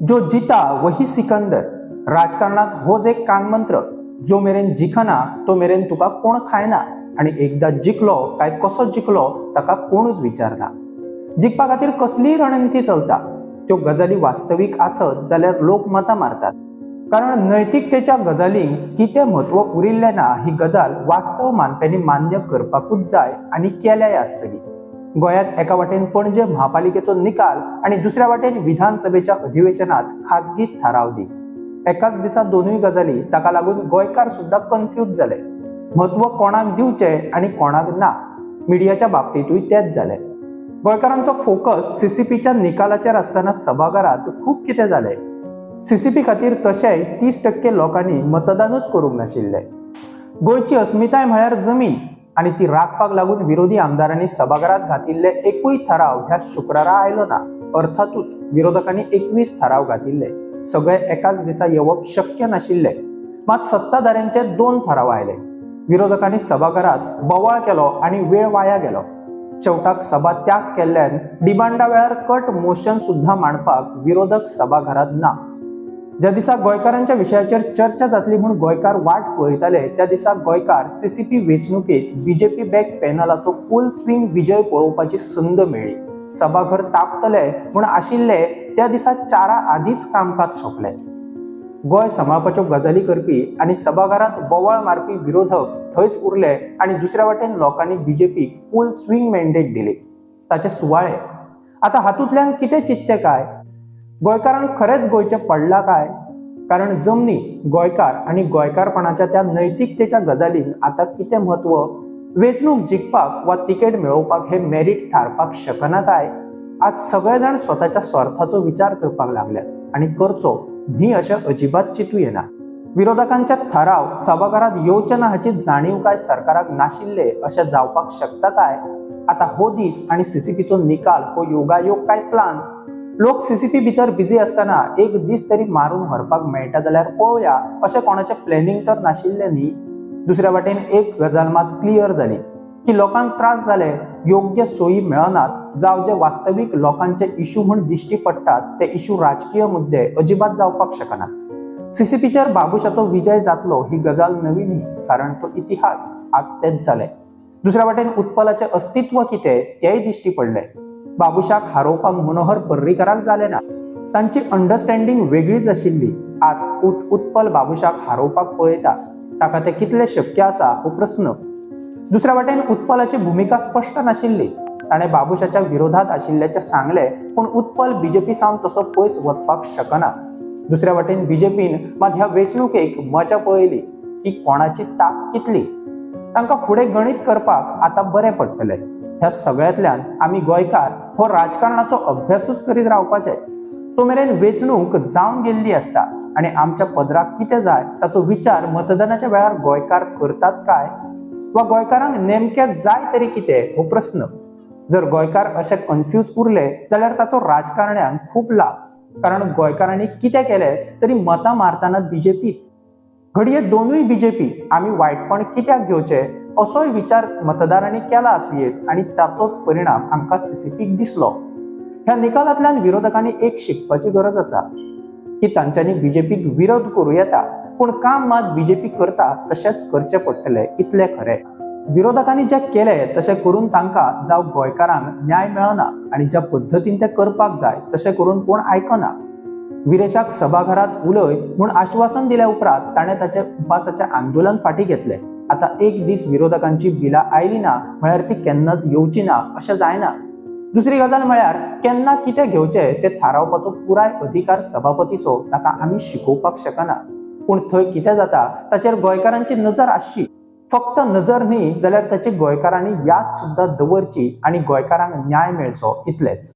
जो जिता वही सिकंदर। राजकारणात होच एक कानमंत्र, जो मेरेन जिखना तो मेरेन तुका कोण खायना। आणि एकदा जिखलो काय कसो जिखलो ताका कोणूच विचारना। जिखपा खातीर कसलीय रणनीती चलता, त्यो गजाली वास्तविक आसत जाल्यार लोक मतां मारतात। कारण नैतिकतेच्या गजालींक कितें म्हत्व उरिल्लें ना ही गजाल वास्तव मानप्यांनी मान्य करपाकूच जाय आणि केल्याय आसतली। गोंयांत एका वाटेन पणजे महापालिकेचो निकाल आणि दुसऱ्या वाटेन विधानसभेच्या अधिवेशनात खाजगी थाराव दीस। एकाच दिसा दोनूय गजाली, ताका लागून गोंयकार सुद्धा कन्फ्यूज जाले। म्हत्व कोणाक दिवचे आणि कोणाक ना, मिडियाच्या बाबतीतूय तेच जाले। गोंयकारांचो फोकस सीसीपीच्या निकालाचेर आसतना सभाघरात खूब कितें जालें। सीसीपी खातीर तशेंय 30% लोकांनी मतदानूच करूंक नाशिल्ले। गोंयची अस्मिताय म्हळ्यार जमीन, आणि ती राखपाक लागून विरोधी आमदारांनी सभाघरात घातिल्ले एकूय थाराव ह्या शुक्रारा आयलो ना। अर्थातूच विरोधकांनी 21 थाराव घातिल्ले। सगळे एकाच दिसा येवप शक्य नाशिल्ले, मात सत्ताधाऱ्यांचे 2 थाराव आयले। विरोधकांनी सभाघरात बोवाळ केलो आणि वेळ वाया गेलो। शेवटाक सभा त्याग केल्ल्यान डिमांडा वेळार कट मोशन सुद्धा मांडपाक विरोधक सभाघरात ना। ज्या दिसा गोंयकारांच्या विशयाचेर चर्चा जातली म्हूण गोंयकार वाट पळयताले, त्या दिसा गोंयकार सीसीपी वेंचणुकेत बीजेपी बॅक पॅनलाचो फुल स्विंग विजय पळोवपाची संद मेळ्ळी। सभाघर तापतले म्हूण आशिल्ले त्या दिसा 4 आदींच कामकाज सोंपले। गोंय सांबाळपाच्यो गजाली करपी आणि सभाघरात बोवाळ मारपी विरोधक थंयच उरले आणि दुसऱ्या वाटेन लोकांनी बीजेपीक फुल स्विंग मॅन्डेट दिली। ताचे सुवाळे आता हातूंतल्यान कितें चिंतचे काय? गोंयकारांक खरेंच गोंयचें पडलां काय? कारण जमनी, गोंयकार आणि गोंयकारपणाच्या त्या नैतिकतेच्या गजालींक आता कितें म्हत्व? वेंचणूक जिखपाक वा तिकेट मेळोवपाक हे मेरीट थारपाक शकना काय? आज सगळे जाण स्वताच्या स्वार्थाचो विचार करपाक लागल्यात, आणि करचो न्ही अशें अजिबात चिंतूं येना। विरोधकांचे थाराव सभाघरात येवचे ना हाची जाणीव काय सरकाराक नाशिल्ले अशें जावपाक शकता काय? आता हो दीस आणि सीसीपीचो निकाल हो योगायोग काय प्लान? लोक सीसीपी भितर बिजी असताना एक दीस तरी मारून व्हरपाक मेळटा जाल्यार पळोवया अशें कोणाचें प्लॅनिंग तर नाशिल्लें न्ही। दुसऱ्या वाटेन एक गजाल मात क्लियर जाली की लोकांक त्रास जाले, योग्य सोयी मेळनात, जावं जे वास्तवीक लोकांचे इश्यू म्हूण दिश्टी पडटात ते इश्यू राजकीय मुद्दे अजिबात जावपाक शकनात। सीसीपीचेर बाबुशाचो विजय जातलो ही गजाल नवी न्ही, कारण तो इतिहास आज तेच जाले। दुसऱ्या वाटेन उत्पलाचे अस्तित्व कितें तेय दिश्टी पडले। बाबुशाक हारोवपाक मनोहर पर्रीकाराक जालें ना, तांची अंडरस्टँडिंग वेगळीच आशिल्ली। आज उत्पल बाबुशाक हारोवपाक पळयता, ताका तें कितलें शक्य आसा हो प्रस्न। दुसऱ्या वाटेन उत्पलाची भुमिका स्पश्ट नाशिल्ली। ताणें बाबुशाच्या विरोधात आशिल्ल्याचें सांगलें, पूण उत्पल बीजेपी सावन तसो पयस वचपाक शकना। दुसऱ्या वाटेन बीजेपीन मात ह्या वेंचणुकेक मजा पळयली की कोणाची ताक कितली। तांकां फुडें गणीत करपाक आतां बरें पडटलें। ह्या सगळ्यांतल्यान आमी गोंयकार हो राजकारणाचो अभ्यासूच करीत रावपाचे। तो मेरेन वेंचणूक जावन गेल्ली आसता आणि आमच्या पदराक कितें जाय ताचो विचार मतदानाच्या वेळार गोंयकार करतात काय, वा गोंयकारांक नेमकें जाय तरी कितें हो प्रस्न। जर गोंयकार अशे कन्फ्यूज उरले जाल्यार ताचो राजकारण्यांक खूब लाभ, कारण गोंयकारांनी कितें केलें तरी मतां मारतना बीजेपीच। घडये दोनूय बीजेपी आमी वायटपण कित्याक घेवचे असोय विचार मतदारांनी केला आसुयेत, आणि ताचोच परिणाम आमकां सीसीपीक दिसलो। ह्या निकालांतल्यान विरोधकांनी एक शिकपाची गरज आसा की तांच्यांनी बीजेपीक विरोध करूं येता, पूण काम मात बीजेपी करता तशेंच करचें पडटलें इतलें खरें। विरोधकांनी जे केलें तशें करून तांकां जावं गोंयकारांक न्याय मेळना, आणि ज्या पद्दतीन तें करपाक जाय तशें करून कोण आयकना। विरेशाक सभाघरात उलय म्हूण आश्वासन दिल्या उपरांत ताणें ताचें उपासाचें आंदोलन फाटीं घेतलें। आता एक दीस विरोधकांची बिलां आयली ना म्हळ्यार ती केन्नाच येवची ना अशें जायना। दुसरी गजाल म्हळ्यार केन्ना कितें घेवचें तें थारावपाचो पुराय अधिकार सभापतीचो ताका आमी शिकोवपाक शकना, पूण थंय कितें जाता ताचेर गोंयकारांची नजर आसची। फक्त नजर न्ही जाल्यार ताची गोंयकारांनी याद सुद्धा दवरची आणि गोंयकारांक न्याय मेळचो इतलेंच।